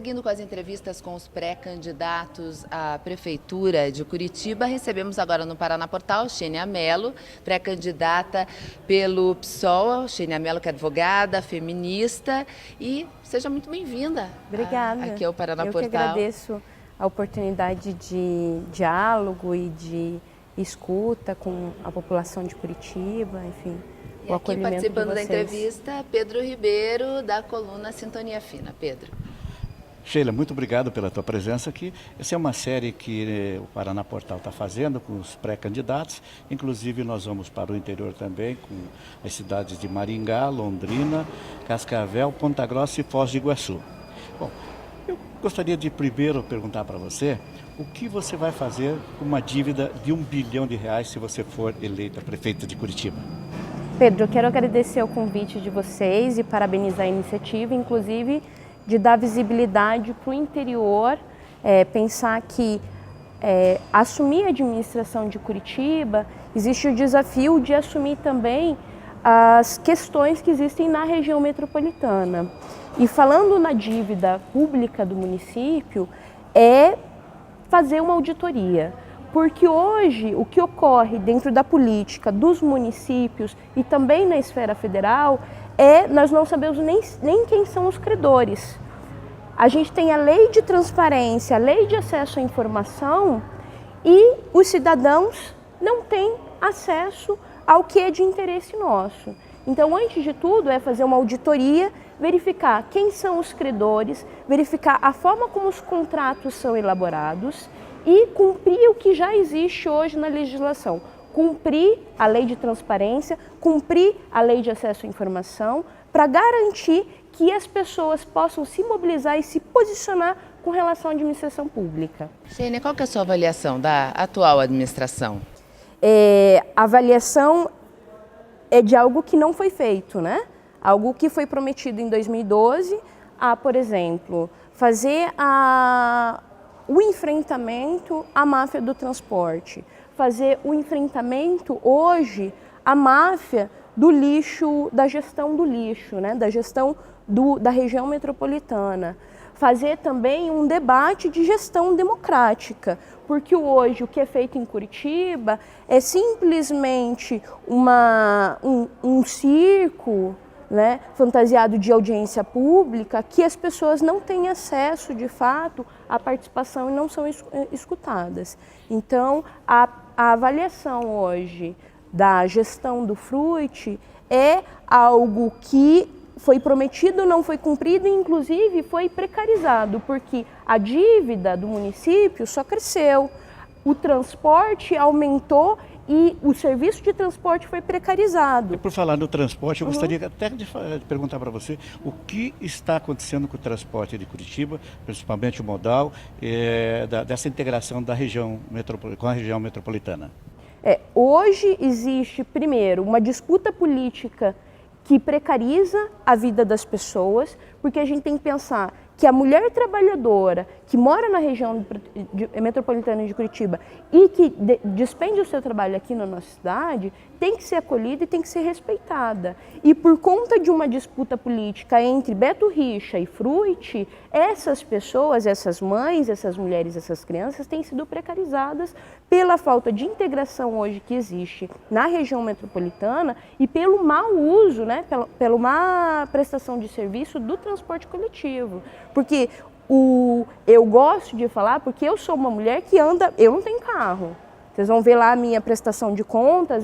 Seguindo com as entrevistas com os pré-candidatos à Prefeitura de Curitiba, recebemos agora no Paraná Portal Xênia Mello, pré-candidata pelo PSOL. Xênia Mello, que é advogada, feminista, e seja muito bem-vinda. Obrigada. Aqui ao Paraná Portal. Eu que agradeço a oportunidade de diálogo e de escuta com a população de Curitiba, enfim. E aqui participando da entrevista, Pedro Ribeiro, da coluna Sintonia Fina. Pedro. Sheila, muito obrigado pela tua presença aqui. Essa é uma série que o Paraná Portal está fazendo com os pré-candidatos. Inclusive, nós vamos para o interior também, com as cidades de Maringá, Londrina, Cascavel, Ponta Grossa e Foz do Iguaçu. Bom, eu gostaria de primeiro perguntar para você o que você vai fazer com uma dívida de R$1 bilhão se você for eleita prefeita de Curitiba. Pedro, eu quero agradecer o convite de vocês e parabenizar a iniciativa, inclusive de dar visibilidade para o interior, pensar que assumir a administração de Curitiba, existe o desafio de assumir também as questões que existem na região metropolitana. E falando na dívida pública do município, é fazer uma auditoria. Porque hoje o que ocorre dentro da política dos municípios e também na esfera federal nós não sabemos nem quem são os credores. A gente tem a lei de transparência, a lei de acesso à informação e os cidadãos não têm acesso ao que é de interesse nosso. Então, antes de tudo, é fazer uma auditoria, verificar quem são os credores, verificar a forma como os contratos são elaborados e cumprir o que já existe hoje na legislação. Cumprir a lei de transparência, cumprir a lei de acesso à informação, para garantir que as pessoas possam se mobilizar e se posicionar com relação à administração pública. Xênia, qual que é a sua avaliação da atual administração? A avaliação é de algo que não foi feito, né? Algo que foi prometido em 2012, por exemplo, fazer o enfrentamento à máfia do transporte, fazer o enfrentamento hoje à máfia do lixo, da gestão do lixo, né? Da gestão da região metropolitana. Fazer também um debate de gestão democrática, porque hoje o que é feito em Curitiba é simplesmente um circo, né, fantasiado de audiência pública, que as pessoas não têm acesso de fato à participação e não são escutadas. Então, a avaliação hoje da gestão do Fruit é algo que foi prometido, não foi cumprido e inclusive foi precarizado, porque a dívida do município só cresceu, o transporte aumentou e o serviço de transporte foi precarizado. E por falar no transporte, eu gostaria até de perguntar para você o que está acontecendo com o transporte de Curitiba, principalmente o modal, dessa integração da região com a região metropolitana. Hoje existe, primeiro, uma disputa política que precariza a vida das pessoas, porque a gente tem que pensar que a mulher trabalhadora que mora na região metropolitana de Curitiba e que despende o seu trabalho aqui na nossa cidade, tem que ser acolhida e tem que ser respeitada. E por conta de uma disputa política entre Beto Richa e Fruit, essas pessoas, essas mães, essas mulheres, essas crianças têm sido precarizadas pela falta de integração hoje que existe na região metropolitana e pelo mau uso, né, pela má prestação de serviço do transporte coletivo. Porque eu gosto de falar, porque eu sou uma mulher que anda, eu não tenho carro. Vocês vão ver lá a minha prestação de contas,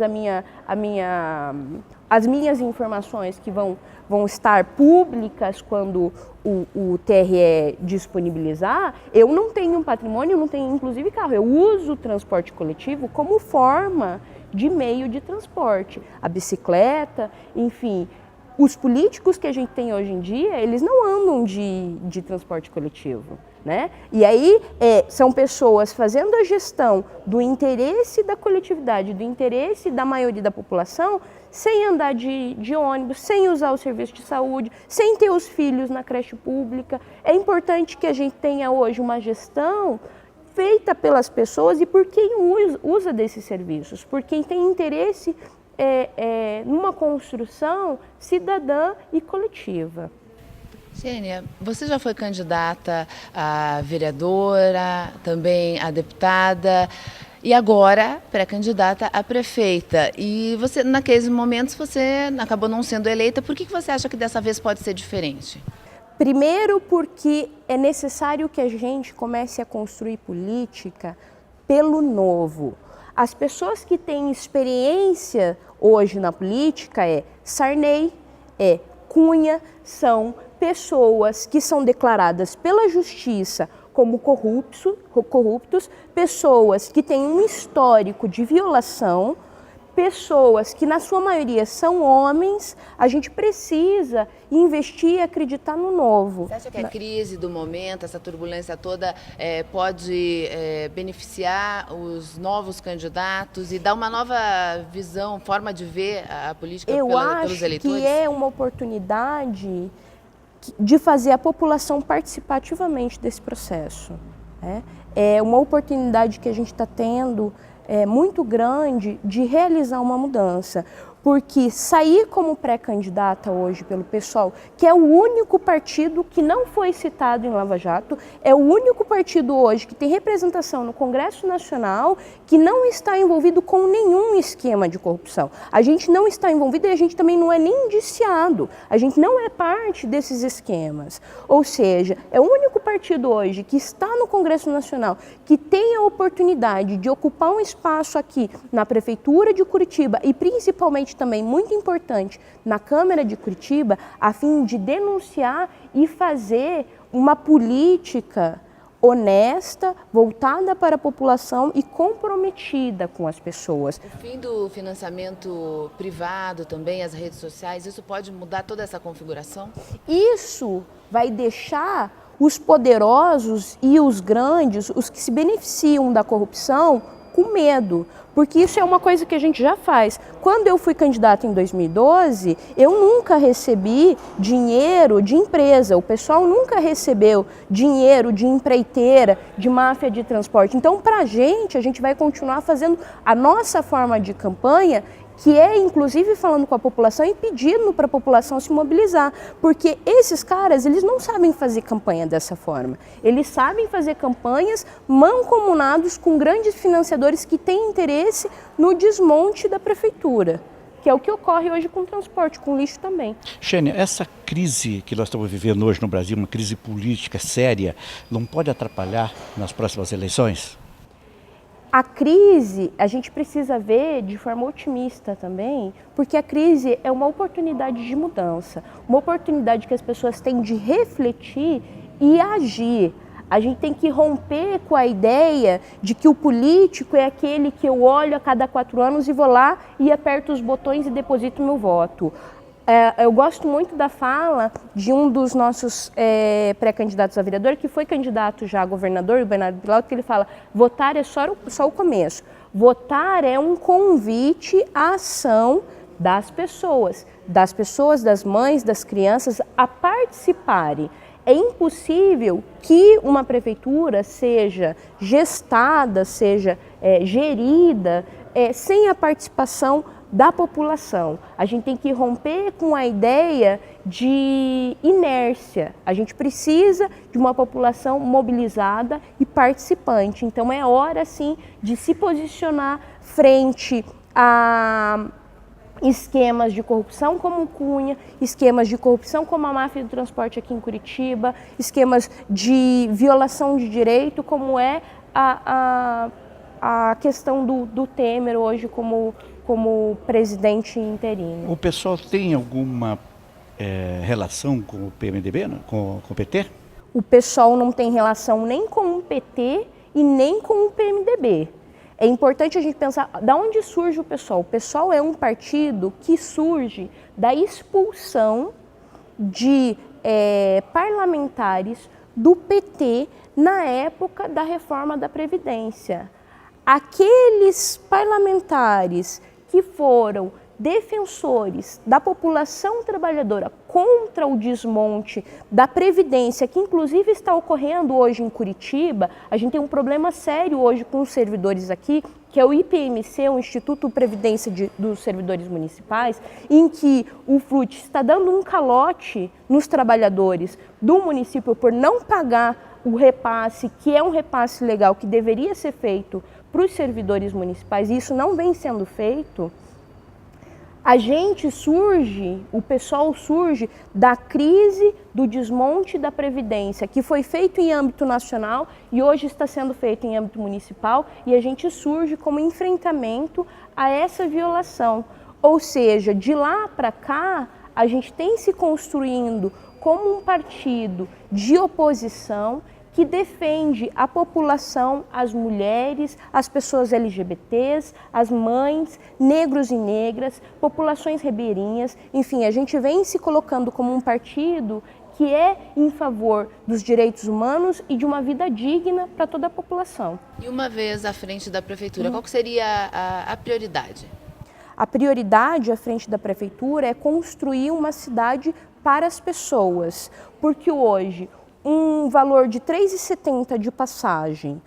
as minhas informações que vão estar públicas quando o TRE disponibilizar. Eu não tenho um patrimônio, eu não tenho inclusive carro. Eu uso o transporte coletivo como forma de meio de transporte. A bicicleta, enfim. Os políticos que a gente tem hoje em dia, eles não andam de transporte coletivo, né? E aí são pessoas fazendo a gestão do interesse da coletividade, do interesse da maioria da população, sem andar de ônibus, sem usar o serviço de saúde, sem ter os filhos na creche pública. É importante que a gente tenha hoje uma gestão feita pelas pessoas e por quem usa desses serviços, por quem tem interesse numa construção cidadã e coletiva. Xênia, você já foi candidata a vereadora, também a deputada e agora pré-candidata a prefeita. E você, naqueles momentos, você acabou não sendo eleita. Por que você acha que dessa vez pode ser diferente? Primeiro, porque é necessário que a gente comece a construir política pelo novo. As pessoas que têm experiência hoje na política Sarney, Cunha, são pessoas que são declaradas pela justiça como corruptos, pessoas que têm um histórico de violação, pessoas que na sua maioria são homens. A gente precisa investir e acreditar no novo. Você acha que a crise do momento, essa turbulência toda, pode beneficiar os novos candidatos e dar uma nova visão, forma de ver a política pelos eleitores? Eu acho que é uma oportunidade de fazer a população participar ativamente desse processo. É uma oportunidade que a gente está tendo muito grande de realizar uma mudança. Porque sair como pré-candidata hoje pelo PSOL, que é o único partido que não foi citado em Lava Jato, é o único partido hoje que tem representação no Congresso Nacional, que não está envolvido com nenhum esquema de corrupção. A gente não está envolvido e a gente também não é nem indiciado. A gente não é parte desses esquemas. Ou seja, é o único partido hoje que está no Congresso Nacional, que tem a oportunidade de ocupar um espaço aqui na Prefeitura de Curitiba e principalmente também muito importante na Câmara de Curitiba, a fim de denunciar e fazer uma política honesta, voltada para a população e comprometida com as pessoas. O fim do financiamento privado também, as redes sociais, isso pode mudar toda essa configuração? Isso vai deixar os poderosos e os grandes, os que se beneficiam da corrupção, com medo, porque isso é uma coisa que a gente já faz. Quando eu fui candidata em 2012, eu nunca recebi dinheiro de empresa, o pessoal nunca recebeu dinheiro de empreiteira, de máfia de transporte. Então, para a gente vai continuar fazendo a nossa forma de campanha, que é inclusive falando com a população e pedindo para a população se mobilizar, porque esses caras, eles não sabem fazer campanha dessa forma, eles sabem fazer campanhas mancomunados com grandes financiadores que têm interesse no desmonte da prefeitura, que é o que ocorre hoje com o transporte, com o lixo também. Xênia, essa crise que nós estamos vivendo hoje no Brasil, uma crise política séria, não pode atrapalhar nas próximas eleições? A crise, a gente precisa ver de forma otimista também, porque a crise é uma oportunidade de mudança, uma oportunidade que as pessoas têm de refletir e agir. A gente tem que romper com a ideia de que o político é aquele que eu olho a cada 4 anos e vou lá e aperto os botões e deposito meu voto. Eu gosto muito da fala de um dos nossos pré-candidatos a vereador, que foi candidato já a governador, o Bernardo Pilato, que ele fala: votar é só o começo. Votar é um convite à ação das pessoas, das mães, das crianças, a participarem. É impossível que uma prefeitura seja gestada, seja gerida sem a participação da população. A gente tem que romper com a ideia de inércia. A gente precisa de uma população mobilizada e participante. Então é hora, sim, de se posicionar frente a esquemas de corrupção como o Cunha, esquemas de corrupção como a máfia do transporte aqui em Curitiba, esquemas de violação de direito como é a questão do Temer hoje como presidente interino. O pessoal tem alguma relação com o PMDB, com o PT? O pessoal não tem relação nem com o PT e nem com o PMDB. É importante a gente pensar de onde surge o PSOL. O PSOL é um partido que surge da expulsão de parlamentares do PT na época da reforma da Previdência. Aqueles parlamentares que foram defensores da população trabalhadora contra o desmonte da Previdência, que inclusive está ocorrendo hoje em Curitiba. A gente tem um problema sério hoje com os servidores aqui, que é o IPMC, o Instituto Previdência dos Servidores Municipais, em que o FLUT está dando um calote nos trabalhadores do município por não pagar o repasse, que é um repasse legal, que deveria ser feito para os servidores municipais, e isso não vem sendo feito. O pessoal surge da crise do desmonte da Previdência, que foi feito em âmbito nacional e hoje está sendo feito em âmbito municipal, e a gente surge como enfrentamento a essa violação. Ou seja, de lá para cá, a gente tem se construindo como um partido de oposição que defende a população, as mulheres, as pessoas LGBTs, as mães, negros e negras, populações ribeirinhas, enfim, a gente vem se colocando como um partido que é em favor dos direitos humanos e de uma vida digna para toda a população. E uma vez à frente da prefeitura, qual que seria a prioridade? A prioridade à frente da prefeitura é construir uma cidade para as pessoas, porque hoje um valor de R$ 3,70 de passagem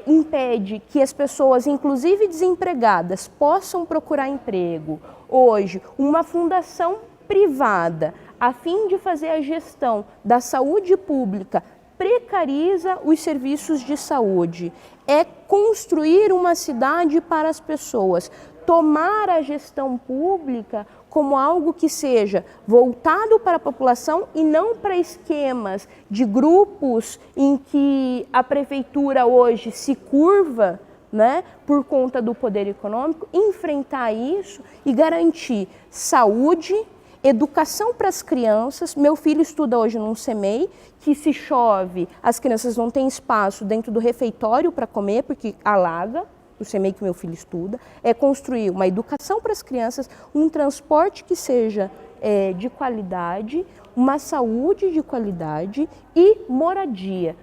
impede que as pessoas, inclusive desempregadas, possam procurar emprego. Hoje, uma fundação privada, a fim de fazer a gestão da saúde pública, precariza os serviços de saúde. É construir uma cidade para as pessoas, tomar a gestão pública como algo que seja voltado para a população e não para esquemas de grupos em que a prefeitura hoje se curva, né, por conta do poder econômico, enfrentar isso e garantir saúde, educação para as crianças. Meu filho estuda hoje num CEMEI, que se chove, as crianças não têm espaço dentro do refeitório para comer, porque alaga. O CEMEI que meu filho estuda, é construir uma educação para as crianças, um transporte que seja de qualidade, uma saúde de qualidade e moradia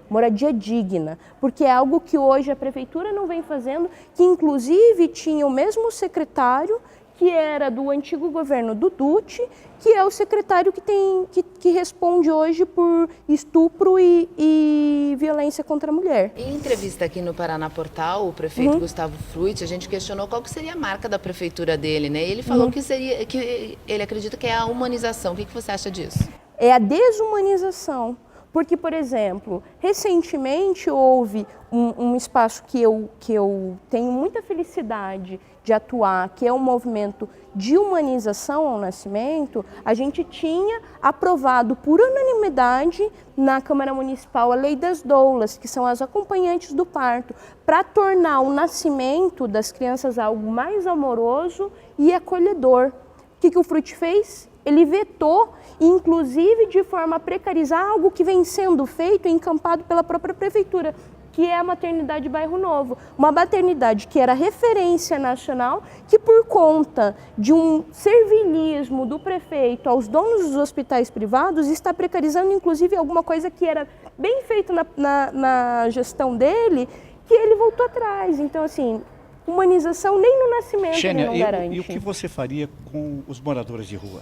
digna, porque é algo que hoje a prefeitura não vem fazendo, que inclusive tinha o mesmo secretário que era do antigo governo do Dutti, que é o secretário que responde hoje por estupro e violência contra a mulher. Em entrevista aqui no Paraná Portal, o prefeito Gustavo Frutti, a gente questionou qual que seria a marca da prefeitura dele, né? Ele falou que ele acredita que é a humanização. O que você acha disso? É a desumanização. Porque, por exemplo, recentemente houve um espaço que eu tenho muita felicidade de atuar, que é o movimento de humanização ao nascimento. A gente tinha aprovado por unanimidade na Câmara Municipal a Lei das Doulas, que são as acompanhantes do parto, para tornar o nascimento das crianças algo mais amoroso e acolhedor. O que o Frutti fez? Ele vetou, inclusive de forma a precarizar algo que vem sendo feito e encampado pela própria prefeitura, que é a maternidade Bairro Novo. Uma maternidade que era referência nacional, que por conta de um servilismo do prefeito aos donos dos hospitais privados, está precarizando inclusive alguma coisa que era bem feita na gestão dele, que ele voltou atrás. Então, assim, humanização nem no nascimento Xênia, não garante. E o que você faria com os moradores de rua?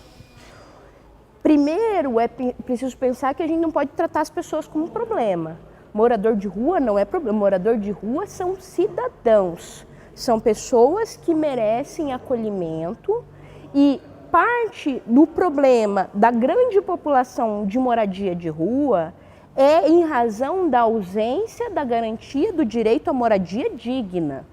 Primeiro, é preciso pensar que a gente não pode tratar as pessoas como um problema. Morador de rua não é problema. Morador de rua são cidadãos. São pessoas que merecem acolhimento, e parte do problema da grande população de moradia de rua é em razão da ausência da garantia do direito à moradia digna.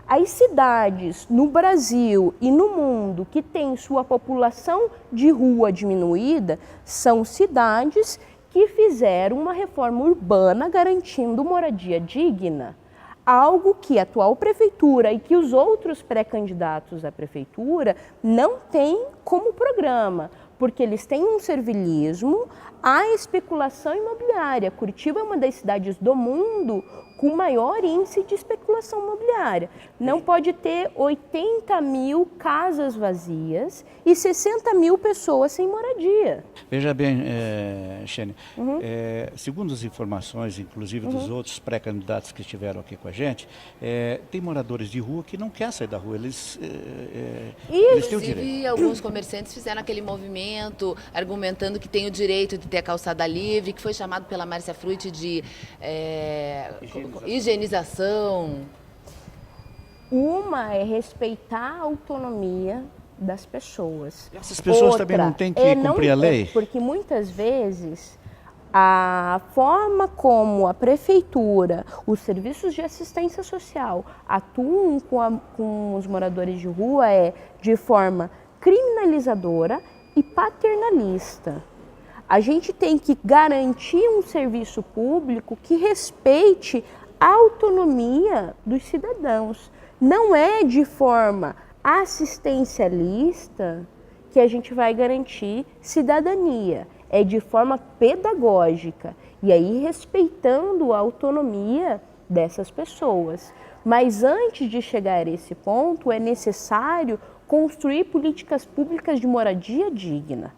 As cidades no Brasil e no mundo que têm sua população de rua diminuída são cidades que fizeram uma reforma urbana garantindo moradia digna. Algo que a atual prefeitura e que os outros pré-candidatos à prefeitura não têm como programa, porque eles têm um servilismo à especulação imobiliária. Curitiba é uma das cidades do mundo com maior índice de especulação imobiliária. Não pode ter 80 mil casas vazias e 60 mil pessoas sem moradia. Veja bem, Xênia, segundo as informações, inclusive dos outros pré-candidatos que estiveram aqui com a gente, tem moradores de rua que não querem sair da rua, eles têm o direito. Inclusive, alguns comerciantes fizeram aquele movimento argumentando que tem o direito de ter a calçada livre, que foi chamado pela Márcia Frutti de higienização. Uma é respeitar a autonomia das pessoas. Essas pessoas também não têm que cumprir a lei? Porque muitas vezes a forma como a prefeitura, os serviços de assistência social atuam com os moradores de rua é de forma criminalizadora e paternalista. A gente tem que garantir um serviço público que respeite a autonomia dos cidadãos. Não é de forma assistencialista que a gente vai garantir cidadania, é de forma pedagógica e aí respeitando a autonomia dessas pessoas. Mas antes de chegar a esse ponto, é necessário construir políticas públicas de moradia digna.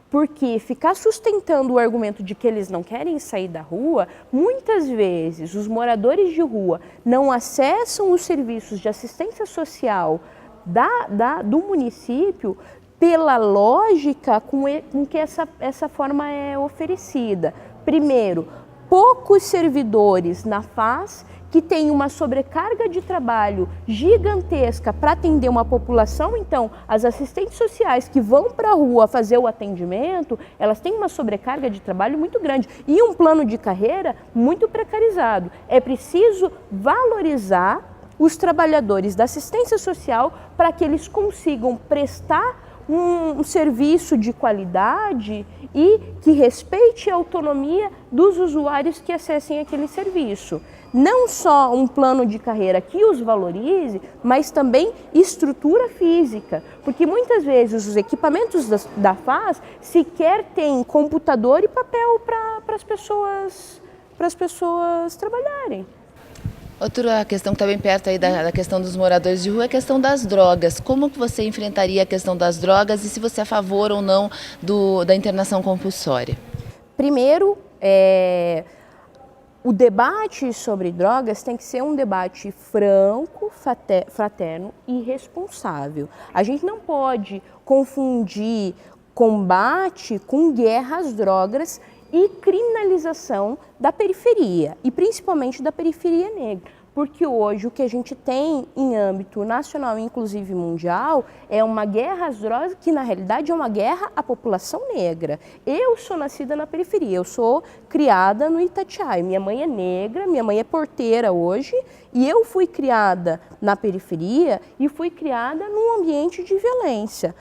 Porque ficar sustentando o argumento de que eles não querem sair da rua, muitas vezes os moradores de rua não acessam os serviços de assistência social do município pela lógica com que essa forma é oferecida. Primeiro, poucos servidores na FAS que tem uma sobrecarga de trabalho gigantesca para atender uma população, então as assistentes sociais que vão para a rua fazer o atendimento, elas têm uma sobrecarga de trabalho muito grande e um plano de carreira muito precarizado. É preciso valorizar os trabalhadores da assistência social para que eles consigam prestar um serviço de qualidade e que respeite a autonomia dos usuários que acessem aquele serviço. Não só um plano de carreira que os valorize, mas também estrutura física, porque muitas vezes os equipamentos da FAS sequer têm computador e papel para as pessoas trabalharem. Outra questão que está bem perto aí da questão dos moradores de rua é a questão das drogas. Como que você enfrentaria a questão das drogas e se você é a favor ou não da internação compulsória? Primeiro, o debate sobre drogas tem que ser um debate franco, fraterno e responsável. A gente não pode confundir combate com guerra às drogas e criminalização da periferia, e principalmente da periferia negra. Porque hoje o que a gente tem em âmbito nacional, inclusive mundial, é uma guerra às drogas que na realidade é uma guerra à população negra. Eu sou nascida na periferia, eu sou criada no Itatiaia. Minha mãe é negra, minha mãe é porteira hoje, e eu fui criada na periferia e fui criada num ambiente de violência.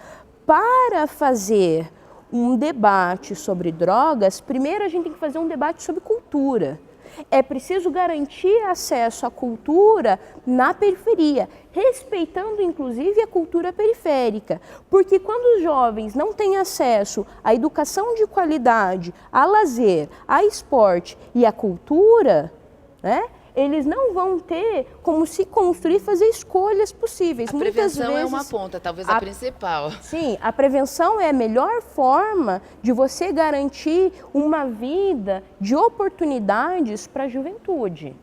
Para fazer um debate sobre drogas, primeiro a gente tem que fazer um debate sobre cultura. É preciso garantir acesso à cultura na periferia, respeitando inclusive a cultura periférica. Porque quando os jovens não têm acesso à educação de qualidade, a lazer, a esporte e à cultura, né, eles não vão ter como se construir, fazer escolhas possíveis. A prevenção é uma ponta, talvez a principal. Sim, a prevenção é a melhor forma de você garantir uma vida de oportunidades para a juventude.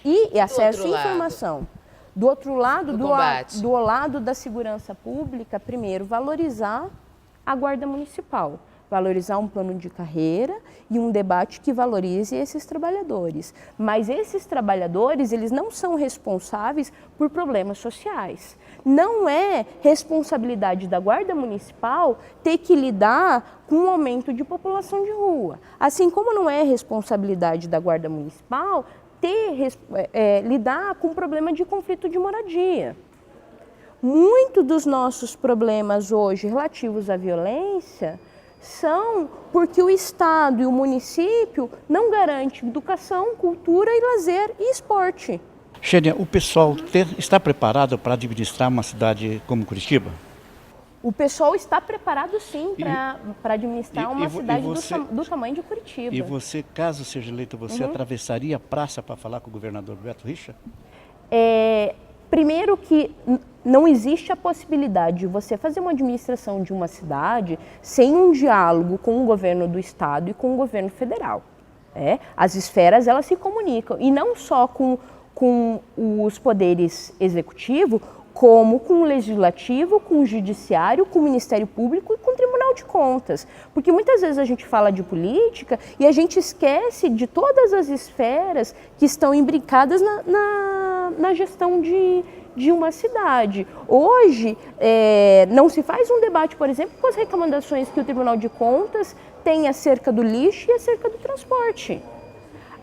E acesso à informação. Do outro lado, do lado da segurança pública, primeiro, valorizar a guarda municipal. Valorizar um plano de carreira e um debate que valorize esses trabalhadores. Mas esses trabalhadores, eles não são responsáveis por problemas sociais. Não é responsabilidade da Guarda Municipal ter que lidar com um aumento de população de rua. Assim como não é responsabilidade da Guarda Municipal lidar com o problema de conflito de moradia. Muitos dos nossos problemas hoje relativos à violência são porque o Estado e o município não garantem educação, cultura e lazer e esporte. Xênia, o pessoal está preparado para administrar uma cidade como Curitiba? O pessoal está preparado sim para administrar uma cidade do tamanho de Curitiba. E você, caso seja eleito, você atravessaria a praça para falar com o governador Beto Richa? Primeiro que não existe a possibilidade de você fazer uma administração de uma cidade sem um diálogo com o governo do estado e com o governo federal. As esferas, elas se comunicam, e não só com os poderes executivo, como com o legislativo, com o judiciário, com o Ministério Público e com o Tribunal de Contas. Porque muitas vezes a gente fala de política e a gente esquece de todas as esferas que estão imbricadas na gestão de de uma cidade. Hoje, não se faz um debate, por exemplo, com as recomendações que o Tribunal de Contas tem acerca do lixo e acerca do transporte.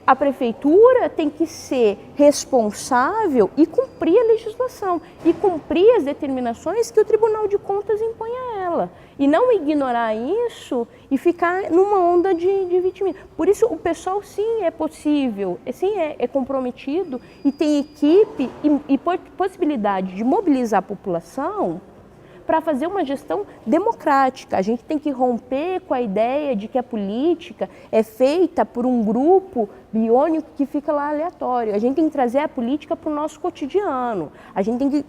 A prefeitura tem que ser responsável e cumprir a legislação e cumprir as determinações que o Tribunal de Contas impõe a ela. E não ignorar isso e ficar numa onda de vitimismo. Por isso o pessoal sim é possível, sim é comprometido e tem equipe e possibilidade de mobilizar a população para fazer uma gestão democrática. A gente tem que romper com a ideia de que a política é feita por um grupo biônico que fica lá aleatório. A gente tem que trazer a política para o nosso cotidiano. A gente tem que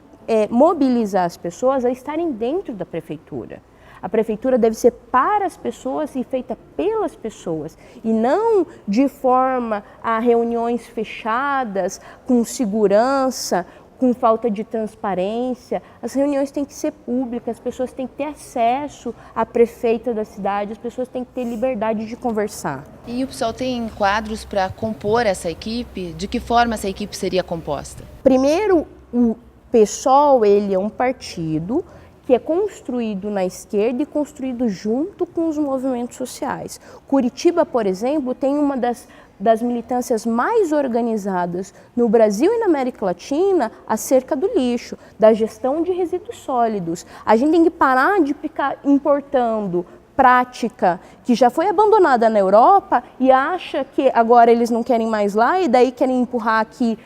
mobilizar as pessoas a estarem dentro da prefeitura. A prefeitura deve ser para as pessoas e feita pelas pessoas, e não de forma a reuniões fechadas, com segurança, com falta de transparência. As reuniões têm que ser públicas, as pessoas têm que ter acesso à prefeita da cidade, as pessoas têm que ter liberdade de conversar. E o PSOL tem quadros para compor essa equipe? De que forma essa equipe seria composta? Primeiro, o PSOL ele é um partido que é construído na esquerda e construído junto com os movimentos sociais. Curitiba, por exemplo, tem uma das militâncias mais organizadas no Brasil e na América Latina acerca do lixo, da gestão de resíduos sólidos. A gente tem que parar de ficar importando prática que já foi abandonada na Europa e acha que agora eles não querem mais lá e daí querem empurrar aqui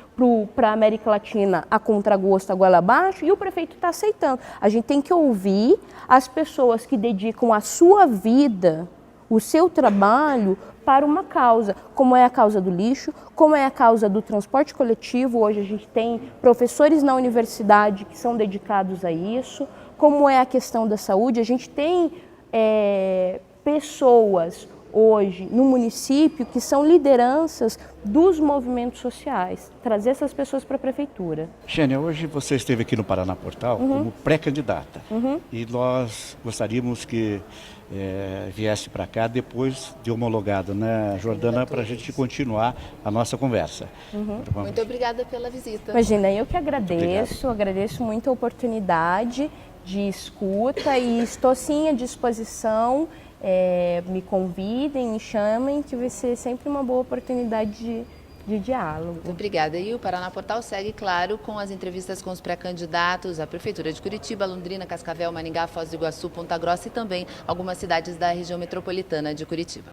para a América Latina a contragosto, a goela abaixo, e o prefeito está aceitando. A gente tem que ouvir as pessoas que dedicam a sua vida, o seu trabalho para uma causa, como é a causa do lixo, como é a causa do transporte coletivo. Hoje a gente tem professores na universidade que são dedicados a isso, como é a questão da saúde. A gente tem pessoas hoje no município que são lideranças dos movimentos sociais, trazer essas pessoas para a prefeitura. Xênia, hoje você esteve aqui no Paraná Portal como pré-candidata e nós gostaríamos que viesse para cá depois de homologado, né, Jordana, para a gente continuar a nossa conversa. Muito obrigada pela visita. Imagina, eu que agradeço muito a oportunidade de escuta e estou sim à disposição. Me convidem, me chamem, que vai ser sempre uma boa oportunidade de diálogo. Muito obrigada. E o Paraná Portal segue, claro, com as entrevistas com os pré-candidatos à Prefeitura de Curitiba, Londrina, Cascavel, Maringá, Foz do Iguaçu, Ponta Grossa e também algumas cidades da região metropolitana de Curitiba.